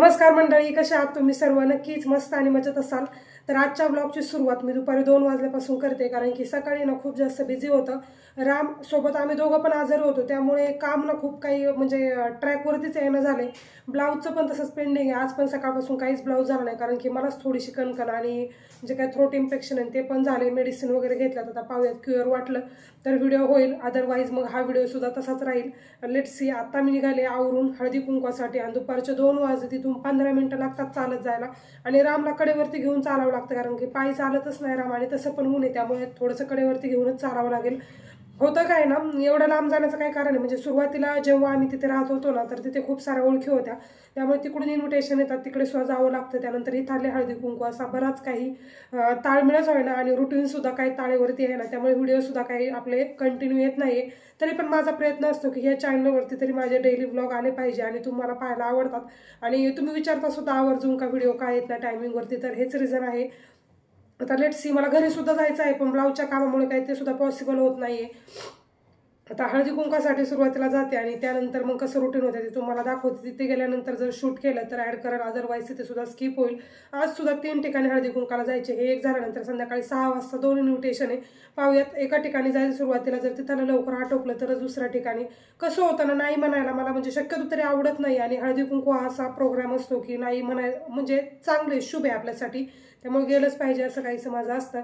नमस्कार मंडळी, कशा आहात तुम्ही सर्व? नक्कीच मस्त आणि मजेत असाल. तर आजच्या ब्लॉगची सुरुवात मी दुपारी 2 वाजल्यापासून करते, कारण की सकाळी ना खूप जास्त बिझी होतं. राम सोबत आम्ही दोघं पण आजारी होतो, त्यामुळे काम ना खूप काही म्हणजे ट्रॅकवरतीच येणं झाले. ब्लाऊजचं पण तसंच पेंडिंग आहे. आज पण सकाळपासून काहीच ब्लाऊज झाला नाही, कारण की मलाच थोडीशी कणकण आणि जे काय थ्रोट इन्फेक्शन आहे ते पण झाले. मेडिसिन वगैरे घेतल्यात, आता पाहूयात क्युअर वाटलं तर व्हिडिओ होईल, अदरवाईज मग हा व्हिडिओ सुद्धा तसाच राहील. Let's see. आता मी निघाले आवरून हळदी कुंकवासाठी, आणि दुपारचे 2 वाजले. तिथून 15 मिनिटं लागतात चालत जायला, आणि रामला कडेवरती घेऊन चालावं लागतं, कारण की पायी चालतच नाही राम, आणि तसं पण ऊन आहे, त्यामुळे थोडंसं कडेवरती घेऊनच चालावं लागेल. होतं काय ना, एवढं लांब जाण्याचं काही कारण आहे. म्हणजे सुरुवातीला जेव्हा आम्ही तिथे राहत होतो ना, तर तिथे खूप साऱ्या ओळखी होत्या, त्यामुळे तिकडून इन्व्हिटेशन येतात, तिकडे सुद्धा जावं लागतं. त्यानंतर इथले हळदी कुंकू, असा बराच काही ताळमेळच होईना, आणि रुटीनसुद्धा काही ताळेवरती आहे ना, त्यामुळे व्हिडिओसुद्धा काही आपले कंटिन्यू येत नाही. तरी पण माझा प्रयत्न असतो की ह्या चॅनलवरती तरी माझे डेली व्लॉग आले पाहिजे, आणि तुम्हाला पाहायला आवडतात, आणि तुम्ही विचारता सुद्धा आवर्जून का व्हिडिओ काय येत नाही टायमिंगवरती. तर हेच रिझन आहे. आता लेट्स सी. मला घरी सुद्धा जायचं आहे, पण ब्लाऊजच्या कामामुळे काही ते सुद्धा पॉसिबल होत नाहीये. आता हळदी कुंकासाठी सुरुवातीला जाते, आणि त्यानंतर मग कसं रुटीन होते ते तुम्हाला दाखवते. तिथे गेल्यानंतर जर शूट केलं तर ॲड करा, अदरवाईज तिथे सुद्धा स्किप होईल. आज सुद्धा 3 ठिकाणी हळदी कुंकाला जायचे. हे एक झाल्यानंतर संध्याकाळी 6 वाजता 2 इन्व्हिटेशन आहे. पाहूयात, एका ठिकाणी जायचं सुरुवातीला, जर तिथं लवकर आटोपलं तरच दुसऱ्या ठिकाणी. कसं होतं ना, नाही म्हणायला मला म्हणजे शक्यतो तरी आवडत नाही, आणि हळदी कुंकू हा असा प्रोग्राम असतो की नाही म्हणाय म्हणजे चांगले शुभ आहे आपल्यासाठी, त्यामुळे गेलंच पाहिजे असं काहीसं माझं असतं.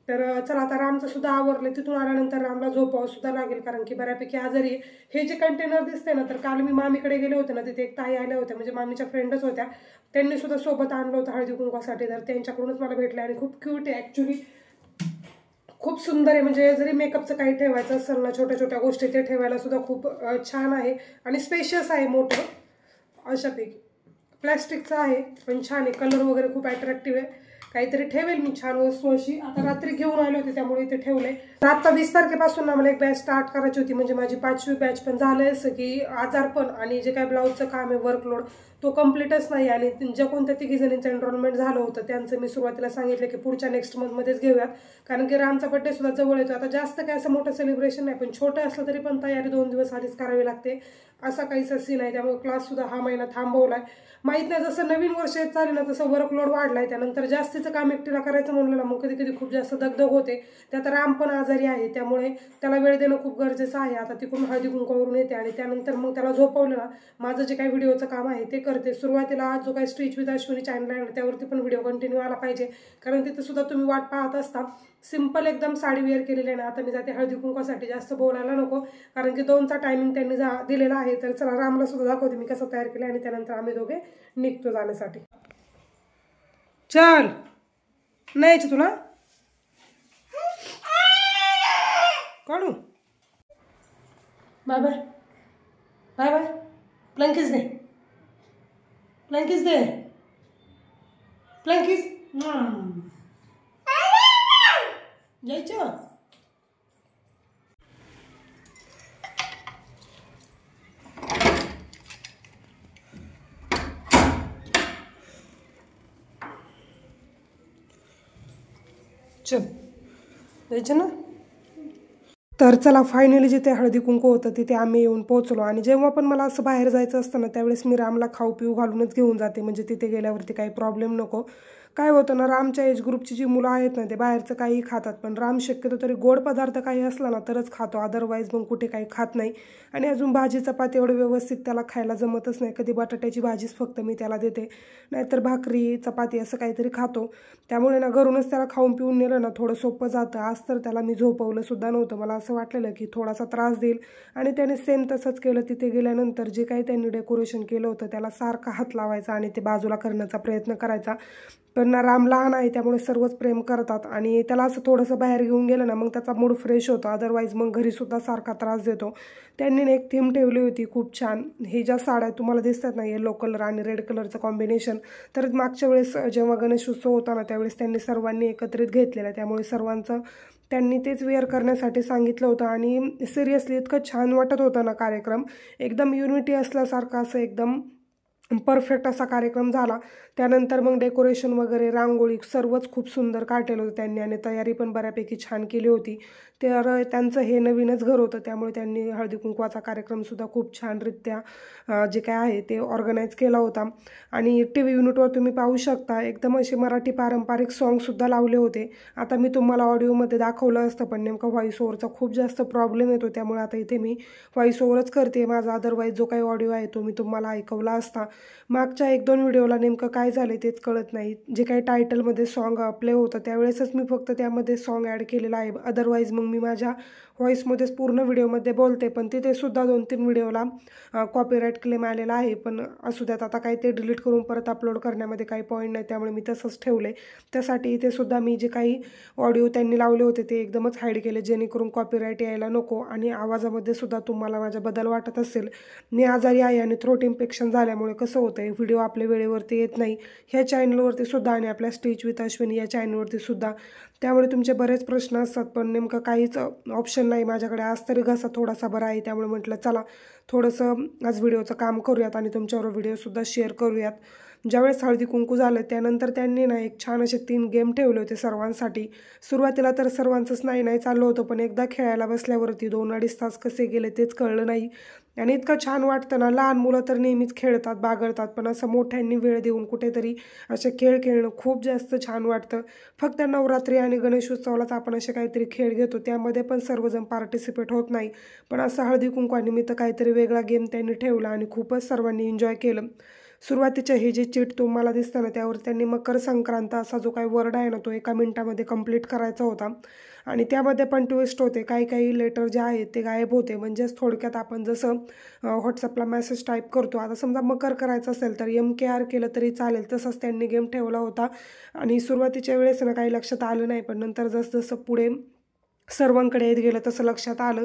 तर चला, आता रामचं सुद्धा आवरलं. तिथून आल्यानंतर रामला झोपावं सुद्धा लागेल, कारण की बऱ्यापैकी आजारी आहे. हे जे कंटेनर दिसते ना, तर काल मी मामीकडे गेले होते ना, तिथे एक ताई आल्या होत्या, म्हणजे मामीच्या फ्रेंडच होत्या. त्यांनी सुद्धा सोबत आणलं होतं हळदी कुंकवासाठी, तर त्यांच्याकडूनच मला भेटले, आणि खूप क्यूट आहे ॲक्च्युली, खूप सुंदर आहे. म्हणजे जरी मेकअपचं काही ठेवायचं असेल ना, छोट्या छोट्या गोष्टी ते ठेवायला सुद्धा खूप छान आहे, आणि स्पेशियस आहे, मोठं अशापैकी. प्लॅस्टिकचं आहे पण छान आहे, कलर वगैरे खूप अट्रॅक्टिव्ह आहे. काहीतरी ठेवेल मी छान वस्तू अशी. आता रात्री घेऊन आले होते, त्यामुळे इथे ठेवलंय. तर आता 20 तारखेपासून ना मला एक बॅच स्टार्ट करायची होती, म्हणजे माझी 5वी बॅच. पण झालंय असं की आजारपण आणि जे काय ब्लाऊजचं काम आहे, वर्कलोड तो कम्प्लीटच नाही. आणि ज्या कोणत्या 3 जणींचं एनरोलमेंट झालं होतं त्यांचं मी सुरुवातीला सांगितलं की पुढच्या नेक्स्ट मंथमध्येच घेऊयात, कारण की रामचा बड्डे सुद्धा जवळ येतो. आता जास्त काय असं मोठं सेलिब्रेशन नाही, पण छोटं असलं तरी पण तयारी 2 दिवस आधीच करावी लागते, असा काहीसा सीन आहे. त्यामुळे क्लास सुद्धा हा महिना थांबवलाय. माहीत नाही, जसं नवीन वर्ष येत चालेल ना तसं वर्कलोड वाढलाय. त्यानंतर जास्तीचं काम एकटीला करायचं म्हणलं ना, मग कधी कधी खूप जास्त दगदग होते. त्यात राम पण आजारी आहे, त्यामुळे त्याला वेळ देणं खूप गरजेचं आहे. आता तिकडून हळदी कुंकवावरून येते, आणि त्यानंतर मग त्याला झोपवलं ना, माझं जे काही व्हिडिओचं काम आहे ते करते. सुरुवातीला जो काही स्टिच विथ अश्विनी चॅनल आहे त्यावरती पण व्हिडिओ कंटिन्यू आला पाहिजे, कारण तिथे सुद्धा तुम्ही वाट पाहत असता. सिंपल एकदम साडी वेअर केलेली आहे ना. आता मी जाते हळदी कुंकवासाठी, जास्त बोलायला नको, कारण की 2चा टायमिंग त्यांनी दिलेला आहे. तर चला, रामला सुद्धा दाखवते मी कसं तयार केलं, आणि त्यानंतर आम्ही दोघे निघतो जाण्यासाठी. चल, नाही यायचं तुला, काढू. Bye bye, bye bye. प्लंकीस दे, प्लंकीस दे, प्लंकीस. जायचं. चल, जायचं ना. तर चला, फायनली जिथे हळदी कुंकू होतं तिथे आम्ही येऊन पोहोचलो. आणि जेव्हा पण मला असं बाहेर जायचं असतं ना, त्यावेळेस मी रामला खाऊ पिऊ घालूनच घेऊन जाते, म्हणजे तिथे गेल्यावरती काही प्रॉब्लेम नको. काय होतं ना, रामच्या एज ग्रुपची जी मुलं आहेत ना, ते बाहेरचं काही खातात, पण राम शक्यतो तरी गोड पदार्थ काही असला ना तरच खातो, अदरवाईज मग कुठे काही खात नाही. आणि अजून भाजी चपाती एवढं व्यवस्थित त्याला खायला जमतच नाही. कधी बटाट्याची भाजीच फक्त मी त्याला देते, नाहीतर भाकरी चपाती असं काहीतरी खातो. त्यामुळे ना घरूनच त्याला खाऊन पिऊन नेलं ना थोडं सोपं जातं. आज तर त्याला मी झोपवलं सुद्धा नव्हतं. मला असं वाटलेलं की थोडासा त्रास देईल, आणि त्याने सेम तसंच केलं. तिथे गेल्यानंतर जे काही त्यांनी डेकोरेशन केलं होतं त्याला सारखा हात लावायचा आणि ते बाजूला करण्याचा प्रयत्न करायचा. पण ना, राम लहान आहे त्यामुळे सर्वच प्रेम करतात, आणि त्याला असं थोडंसं बाहेर घेऊन गेलं ना मग त्याचा मूड फ्रेश होतो. अदरवाईज मग घरीसुद्धा सारखा त्रास देतो. त्यांनी एक थीम ठेवली होती खूप छान. हे ज्या साड्या तुम्हाला दिसतात ना, येलो कलर आणि रेड कलरचं कॉम्बिनेशन, तर मागच्या वेळेस जेव्हा गणेशोत्सव होता ना त्यावेळेस त्यांनी सर्वांनी एकत्रित घेतलेलं, त्यामुळे सर्वांचं त्यांनी तेच वेअर करण्यासाठी सांगितलं होतं. आणि सिरियसली इतकं छान वाटत होतं ना कार्यक्रम, एकदम युनिटी असल्यासारखं, असं एकदम परफेक्ट असा कार्यक्रम झाला। त्यानंतर मग डेकोरेशन वगैरे, रांगोळी सर्वच खूप सुंदर काढलेलं होतं त्यांनी आणि तयारी पण बऱ्यापैकी छान केली होती। तर त्यांचं हे नवीनच घर होतं, त्यामुळे त्यांनी हळदी कुंकवाचा कार्यक्रमसुद्धा खूप छानरित्या जे काय आहे ते ऑर्गनाईज केला होता। आणि TV युनिटवर तुम्ही पाहू शकता एकदम असे मराठी पारंपरिक सॉन्गसुद्धा लावले होते। आता मी तुम्हाला ऑडिओमध्ये दाखवलं असतं, पण नेमका व्हॉइस ओव्हरचा खूप जास्त प्रॉब्लेम येतो, त्यामुळे आता इथे मी व्हॉइस ओव्हरच करते। माझा अदरवाईज जो काही ऑडिओ आहे तो मी तुम्हाला ऐकवला असता। मागच्या 1-2 व्हिडिओला नेमकं काय झालं तेच कळत नाही। जे काही टायटलमध्ये सॉन्ग प्ले होतं त्यावेळेसच मी फक्त त्यामध्ये सॉन्ग ॲड केलेलं आहे, अदरवाईज मग मी माझ्या व्हॉइसमध्येच पूर्ण व्हिडिओमध्ये बोलते, पण तिथे सुद्धा 2-3 व्हिडिओला कॉपीराईट क्लेम आलेला आहे। पण असू द्यात, आता काही ते डिलीट करून परत अपलोड करण्यामध्ये काही पॉईंट नाही, त्यामुळे मी तसंच ठेवले। त्यासाठी इथे सुद्धा मी जे काही ऑडिओ त्यांनी लावले होते ते एकदमच हाईड केले, जेणेकरून कॉपीराईट यायला नको। आणि आवाजामध्ये सुद्धा तुम्हाला माझ्या बदल वाटत असेल, मी आजारी आहे आणि थ्रोट इन्फेक्शन झाल्यामुळे कसं होतं आहे व्हिडिओ आपल्या वेळेवरती येत नाही, ह्या चॅनलवरती सुद्धा आणि आपल्या स्टिच विथ अश्विनी या चॅनलवरती सुद्धा। त्यामुळे तुमचे बरेच प्रश्न असतात, पण नेमकं काहीच ऑप्शन नाही माझ्याकडे। आज तरी घसा थोडासा बरा आहे, त्यामुळे म्हटलं चला थोडंसं आज व्हिडिओचं काम करूयात आणि तुमच्याबरोबर व्हिडिओसुद्धा शेअर करूयात। ज्यावेळेस हळदी कुंकू झालं त्यानंतर त्यांनी ना एक छान असे 3 गेम ठेवले होते सर्वांसाठी। सुरुवातीला तर सर्वांचंच नाही चाललं होतं, पण एकदा खेळायला बसल्यावरती 2-2.5 तास कसे गेले तेच कळलं नाही। आणि इतकं छान वाटतं ना, लहान मुलं तर नेहमीच खेळतात, बागडतात, पण असं मोठ्यांनी वेळ देऊन कुठेतरी असे खेळ खेळणं खूप जास्त छान वाटतं। फक्त नवरात्री आणि गणेशोत्सवालाच आपण असे काहीतरी खेळ घेतो, त्यामध्ये पण सर्वजण पार्टिसिपेट होत नाही, पण असं हळदी कुंकवानिमित्त काहीतरी वेगळा गेम त्यांनी ठेवला आणि खूपच सर्वांनी एन्जॉय केलं। सुरुवातीचे हे जे चीट तुम्हाला दिसतं ना, त्यावर त्यांनी मकर संक्रांत असा जो काही वर्ड आहे ना तो 1 मिनिटामध्ये कंप्लीट करायचा होता। आणि त्यामध्ये पण ट्विस्ट होते, काही लेटर जे आहेत ते गायब होते। म्हणजेच थोडक्यात आपण जसं व्हॉट्सअपला मेसेज टाईप करतो, आता समजा मकर करायचं असेल तर MKR केलं तरी चालेल, तसंच त्यांनी गेम ठेवला होता। आणि सुरुवातीच्या वेळेस ना काही लक्षात आलं नाही, पण नंतर जसं पुढे सर्वांकडे येत गेलं तसं लक्षात आलं।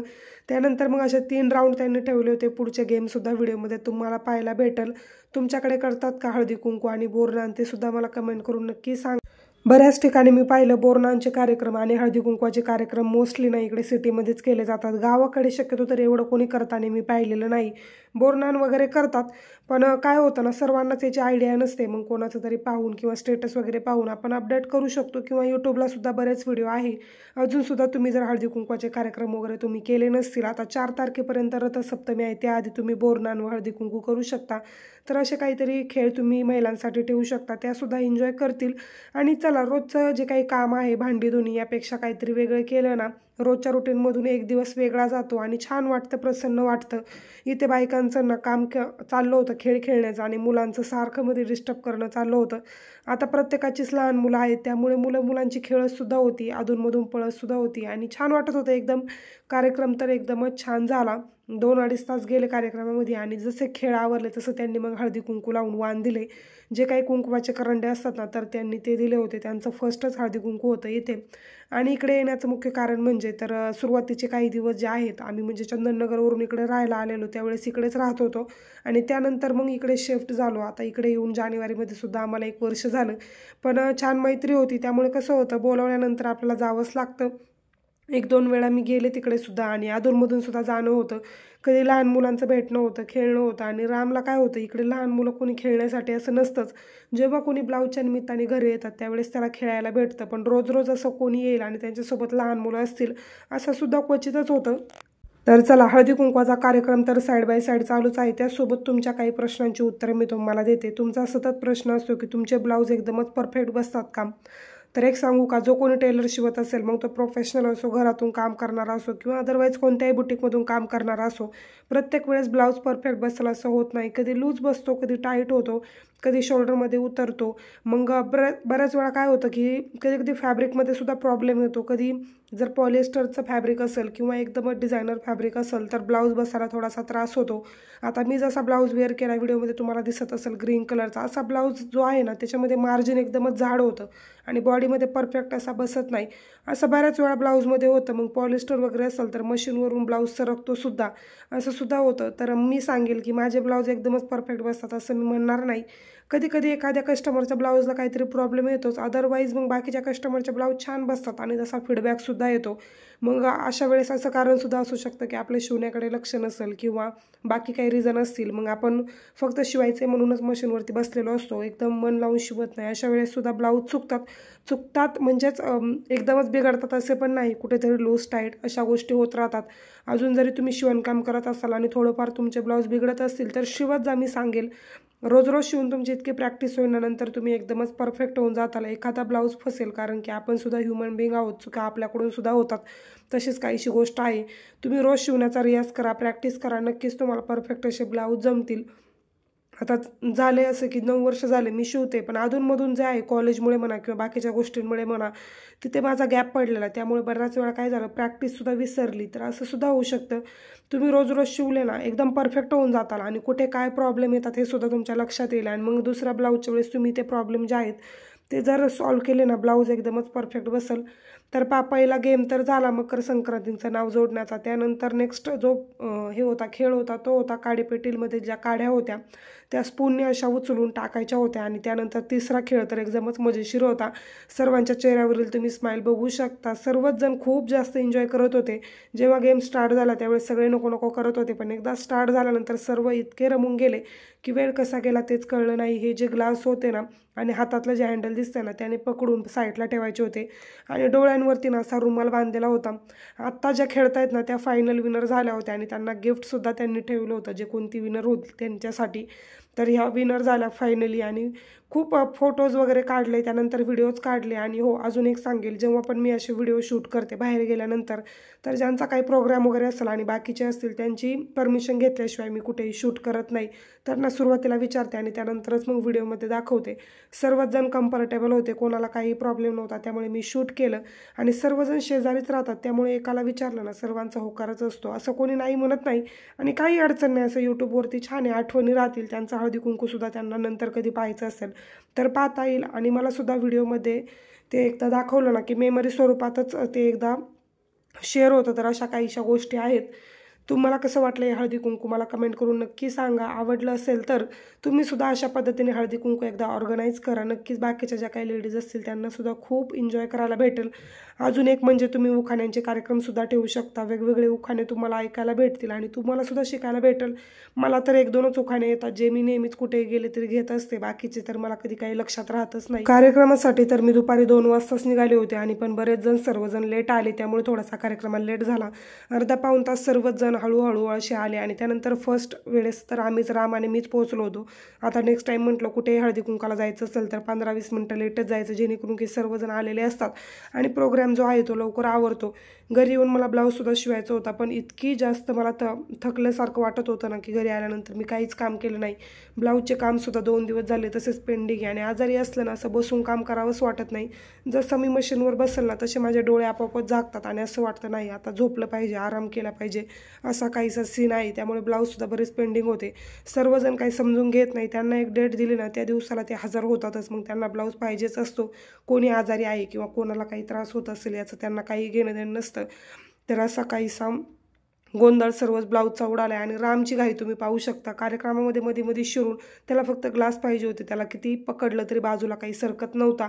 त्यानंतर मग असे 3 राऊंड त्यांनी ठेवले होते। पुढचे गेमसुद्धा व्हिडिओमध्ये तुम्हाला पाहायला भेटेल। तुमच्याकडे करतात का हळदी कुंकू आणि बोरनान, ते सुद्धा मला कमेंट करून नक्की सांगा। बऱ्याच ठिकाणी मी पाहिलं बोरनानचे कार्यक्रम आणि हळदी कुंकवाचे कार्यक्रम मोस्टली ना इकडे सिटीमध्येच केले जातात, गावाकडे शक्यतो तर एवढं कोणी करताना मी पाहिलेलं नाही। बोरनान वगैरे करतात, पण काय होतं ना सर्वांनाच याची आयडिया नसते, मग कोणाचं तरी पाहून किंवा स्टेटस वगैरे पाहून आपण अपडेट करू शकतो, किंवा यूट्यूबला सुद्धा बरेच व्हिडिओ आहे। अजूनसुद्धा तुम्ही जर हळदी कुंकवाचे कार्यक्रम वगैरे तुम्ही केले नसतील, आता 4 तारखेपर्यंत रथसप्तमी आहे, त्याआधी तुम्ही बोरनान व हळदी कुंकू करू शकता। तर असे काहीतरी खेळ तुम्ही महिलांसाठी ठेवू शकता, त्यासुद्धा एन्जॉय करतील। आणि चला रोजचं जे काही काम आहे भांडी धुणी, यापेक्षा काहीतरी वेगळं केलं ना, रोजच्या रुटीनमधून एक दिवस वेगळा जातो आणि छान वाटतं, प्रसन्न वाटतं। इथे बायकांचं ना काम चाललं होतं खेळ खेळण्याचं, आणि मुलांचं सारखं मध्ये डिस्टर्ब करणं चाललं होतं। आता प्रत्येकाचीच लहान मुलं आहेत, त्यामुळे मुलांची खेळतसुद्धा होती, अधूनमधून पळतसुद्धा होती आणि छान वाटत होतं एकदम। कार्यक्रम तर एकदमच छान झाला। 2-2.5 तास गेले कार्यक्रमामध्ये, आणि जसे खेळ आवरले तसं त्यांनी मग हळदी कुंकू लावून वाण दिले। जे काही कुंकवाचे करंडे असतात ना, तर त्यांनी ते दिले होते, त्यांचं फर्स्टच हळदी कुंकू होतं इथे। आणि इकडे येण्याचं मुख्य कारण म्हणजे तर सुरुवातीचे काही दिवस जे आहेत आम्ही म्हणजे चंदननगरवरून इकडे राहायला आलेलो, त्यावेळेस इकडेच राहत होतो आणि त्यानंतर मग इकडे शिफ्ट झालो। आता इकडे येऊन जानेवारीमध्ये सुद्धा आम्हाला 1 वर्ष झालं, पण छान मैत्री होती, त्यामुळे कसं होतं बोलावल्यानंतर आपल्याला जावंच लागतं। 1-2 वेळा मी गेले तिकडे सुद्धा, आणि अधूनमधून सुद्धा जाणं होतं। कधी लहान मुलांचं भेटणं होतं, खेळणं होतं। आणि रामला काय होतं, इकडे लहान मुलं कोणी खेळण्यासाठी असं नसतंच, जेव्हा कोणी ब्लाऊजच्या निमित्ताने घरी येतात त्यावेळेस त्याला खेळायला भेटतं, पण रोज असं कोणी येईल आणि त्यांच्यासोबत लहान मुलं असतील असं सुद्धा क्वचितच होतं। तर चला, हळदी कुंकवाचा कार्यक्रम तर साईड बाय साईड चालूच आहे, त्यासोबत तुमच्या काही प्रश्नांची उत्तरे मी तुम्हाला देते। तुमचा सतत प्रश्न असतो की तुमचे ब्लाऊज एकदमच परफेक्ट बसतात का? तर एक सांगू का, जो कोणी टेलर शिवत असेल, मग तो प्रोफेशनल असो, घरातून काम करणारा असो किंवा अदरवाईज कोणत्याही बुटीकमधून काम करणारा असो, प्रत्येक वेळेस ब्लाऊज परफेक्ट बसेल असं होत नाही। कधी लूज बसतो, कधी टाईट होतो, कधी शोल्डरमध्ये उतरतो। मग बऱ्याच वेळा काय होतं की कधी फॅब्रिकमध्ये सुद्धा प्रॉब्लेम येतो। कधी जर पॉलिएस्टरचं फॅब्रिक असेल किंवा एकदमच डिझायनर फॅब्रिक असेल तर ब्लाऊज बसायला थोडासा त्रास होतो। आता मी जसा ब्लाऊज वेअर केला व्हिडिओमध्ये तुम्हाला दिसत असेल ग्रीन कलरचा, असा ब्लाऊज जो आहे ना त्याच्यामध्ये मार्जिन एकदमच जाड होतं आणि बॉडीमध्ये परफेक्ट असा बसत नाही। असं बऱ्याच वेळा ब्लाऊजमध्ये होतं। मग पॉलिएस्टर वगैरे असेल तर मशीनवरून ब्लाऊज सरकतो सुद्धा, असं सुद्धा होतं। तर मी सांगेल की माझे ब्लाऊज एकदमच परफेक्ट बसतात असं मी म्हणणार नाही, कधी कधी एखाद्या कस्टमरच्या ब्लाऊजला काहीतरी प्रॉब्लेम येतोच, अदरवाईज मग बाकीच्या कस्टमरचे ब्लाऊज छान बसतात आणि तसा फीडबॅकसुद्धा येतो. मग अशा वेळेस असं कारणसुद्धा असू शकतं की आपल्या शिवण्याकडे लक्ष नसेल किंवा बाकी काही रिझन असतील. मग आपण फक्त शिवायचे म्हणूनच मशीनवरती बसलेलो असतो, एकदम मन लावून शिवत नाही. अशा वेळेससुद्धा ब्लाऊज चुकतात म्हणजेच एकदमच बिघडतात असे पण नाही, कुठेतरी लूज टाईट अशा गोष्टी होत राहतात. अजून जरी तुम्ही शिवणकाम करत असाल आणि थोडंफार तुमचे ब्लाऊज बिघडत असतील तर शिवत जा. मी सांगेल रोज रोज शिवून तुमची इतकी प्रॅक्टिस होईल ना, नंतर तुम्ही एकदमच परफेक्ट होऊन जाताल. एखादा ब्लाऊज फसेल, कारण की आपण सुद्धा ह्युमन बिंग आहोत, चुका आपल्याकडून सुद्धा होतात. तशीच काहीशी गोष्ट आहे. तुम्ही रोज शिवण्याचा रियाज करा, प्रॅक्टिस करा, नक्कीच तुम्हाला परफेक्ट असे ब्लाऊज जमतील. आता झाले असं की 9 वर्ष झाले मी शिवते, पण अधूनमधून जे आहे कॉलेजमुळे म्हणा किंवा बाकीच्या गोष्टींमुळे म्हणा, तिथे माझा गॅप पडलेला. त्यामुळे बऱ्याच वेळा काय झालं, प्रॅक्टिससुद्धा विसरली. तर असं सुद्धा होऊ शकतं. तुम्ही रोज रोज शिवले ना, एकदम परफेक्ट होऊन जाताल आणि कुठे काय प्रॉब्लेम येतात हे सुद्धा तुमच्या लक्षात येईल. आणि मग दुसऱ्या ब्लाऊजच्या वेळेस तुम्ही ते प्रॉब्लेम जे आहेत ते जर सॉल्व्ह केले ना, ब्लाऊज एकदमच परफेक्ट बसेल. तर पहिला गेम तर झाला मकर संक्रांतीचं नाव जोडण्याचा. त्यानंतर नेक्स्ट जो हे होता खेळ होता तो होता काडीपेटीमध्ये ज्या काड्या होत्या त्या स्पूनने अशा उचलून टाकायच्या होत्या. आणि त्यानंतर तिसरा खेळ तर एकदमच मजेशीर होता. सर्वांच्या चेहऱ्यावरील तुम्ही स्माईल बघू शकता. सर्वच जण खूप जास्त एन्जॉय करत होते. जेव्हा गेम स्टार्ट झाला त्यावेळेस सगळे नको नको करत होते, पण एकदा स्टार्ट झाल्यानंतर सर्व इतके रमून गेले की वेळ कसा गेला तेच कळलं नाही. हे जे ग्लास होते ना आणि हातातलं जे हँडल दिसतंय ना त्याने पकडून साईडला ठेवायचे होते आणि डोळ्यांवरती ना असा रुमाल बांधलेला होता. आत्ता ज्या खेळतायत ना त्या फायनल विनर झाल्या होत्या आणि त्यांना गिफ्टसुद्धा त्यांनी ठेवलं होतं, जे कोणती विनर होती त्यांच्यासाठी. तर ह्या विनर झाल्या फायनली आणि खूप फोटोज वगैरे काढले, त्यानंतर व्हिडिओज काढले. आणि हो, अजून एक सांगेल, जेव्हा पण मी असे व्हिडिओ शूट करते बाहेर गेल्यानंतर, तर ज्यांचा काही प्रोग्राम वगैरे असेल आणि बाकीचे असतील त्यांची परमिशन घेतल्याशिवाय मी कुठेही शूट करत नाही. तर ना सुरुवातीला विचारते आणि त्यानंतरच मग व्हिडिओमध्ये दाखवते. सर्वच जण कम्फर्टेबल होते, कोणाला काही प्रॉब्लेम नव्हता, त्यामुळे मी शूट केलं. आणि सर्वजण शेजारीच राहतात त्यामुळे एकाला विचारलं ना सर्वांचा होकारच असतो, असं कोणी नाही म्हणत नाही. आणि काही अडचण नाही, असं यूट्यूबवरती छान आहे, आठवणी राहतील. त्यांचा हळदी कुंकूसुद्धा त्यांना नंतर कधी पाहायचं असेल तर पाहता येईल. आणि मला सुद्धा व्हिडिओमध्ये ते एकदा दाखवलं ना की मेमरी स्वरूपातच ते एकदा शेअर होतं. तर अशा काहीशा गोष्टी आहेत. तुम्हाला कसं वाटलं हे हळदी कुंकू मला कमेंट करून नक्की सांगा. आवडलं असेल तर तुम्हीसुद्धा अशा पद्धतीने हळदी कुंकू एकदा ऑर्गनाईज करा. नक्कीच बाकीच्या ज्या काही लेडीज असतील त्यांनासुद्धा खूप एन्जॉय करायला भेटेल. अजून एक म्हणजे तुम्ही उखाण्यांचे कार्यक्रमसुद्धा ठेवू शकता. वेगवेगळे उखाणे तुम्हाला ऐकायला भेटतील आणि तुम्हालासुद्धा शिकायला भेटेल. मला तर 1-2च उखाणे येतात जे मी नेहमीच कुठे गेले तरी घेत असते, बाकीचे तर मला कधी काही लक्षात राहतच नाही. कार्यक्रमासाठी तर मी दुपारी 2 वाजताच निघाले होते आणि पण बरेच जण सर्वजण लेट आले, त्यामुळे थोडासा कार्यक्रमाला लेट झाला. अर्धा पाऊण तास सर्वच जण हळूहळू असे आले आणि त्यानंतर फर्स्ट वेळेस तर आम्हीच राम आणि मीच पोहोचलो होतो. आता नेक्स्ट टाईम म्हटलं कुठेही हळदी कुंकाला जायचं असेल तर 15-20 मिनटं लेटच जायचं, जेणेकरून की सर्वजण आलेले असतात आणि प्रोग्राम जो आहे तो लवकर आवरतो. घरी येऊन मला ब्लाऊजसुद्धा शिवायचा होता, पण इतकी जास्त मला थकल्यासारखं वाटत होतं ना की घरी आल्यानंतर मी काहीच काम केलं नाही. ब्लाऊजचे कामसुद्धा 2 दिवस झाले तसेच पेंडिंग आहे. आणि आजारी असलं ना असं बसून काम करावंच वाटत नाही. जसं मी मशीनवर बसेल ना तसे माझे डोळे आपोआपच जागतात आणि असं वाटतं नाही आता झोपलं पाहिजे, आराम केला पाहिजे, असा काहीसा सीन आहे. त्यामुळे ब्लाऊजसुद्धा बरेच पेंडिंग होते. सर्वजण काही समजून घेत नाही. त्यांना एक डेट दिली ना त्या दिवसाला ते हजर होतातच. मग त्यांना ब्लाऊज पाहिजेच असतो. कोणी आजारी आहे किंवा कोणाला काही त्रास होत असेल याचं त्यांना काही घेणं देणं नसतं. तर असा काहीसा गोंधळ सर्वच ब्लाऊजचा उडाला. आणि रामची घाई तुम्ही पाहू शकता. कार्यक्रमामध्ये मध्ये शिरून त्याला फक्त ग्लास पाहिजे होते, त्याला किती पकडलं तरी बाजूला काही सरकत नव्हता.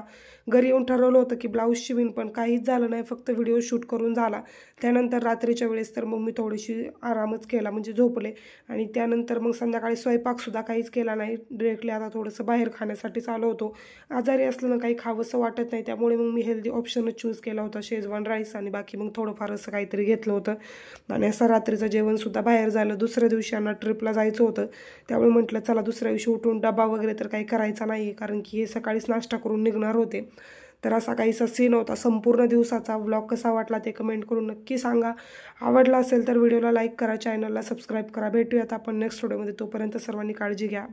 घरी येऊन ठरवलं होतं की ब्लाऊज शिवीन, पण काहीच झालं नाही, फक्त व्हिडिओ शूट करून झाला. त्यानंतर रात्रीच्या वेळेस तर मग मी थोडीशी आरामच केला, म्हणजे झोपले. आणि त्यानंतर मग संध्याकाळी स्वयंपाकसुद्धा काहीच केला नाही. डिरेक्टली आता थोडंसं बाहेर खाण्यासाठीच आलो होतो. आजारी असलं ना काही खावंसं वाटत नाही, त्यामुळे मग मी हेल्दी ऑप्शनच चूज केला होता, शेजवान राईस. आणि बाकी मग थोडंफार असं काहीतरी घेतलं होतं. आणि असं रात्रीचं जेवणसुद्धा बाहेर झालं. दुसऱ्या दिवशी यांना ट्रिपला जायचं होतं, त्यामुळे म्हटलं चला दुसऱ्या दिवशी उठून डबा वगैरे तर काही करायचा नाही, कारण की हे सकाळीच नाश्ता करून निघणार होते. तर असा काहीसा सीन होता. संपूर्ण दिवसाचा व्लॉग कसा वाटला ते कमेंट करून नक्की सांगा. आवडला असेल तर व्हिडिओला लाईक करा, चॅनलला सबस्क्राईब करा. भेटूयात आपण नेक्स्ट व्हिडिओमध्ये. तोपर्यंत सर्वांनी काळजी घ्या.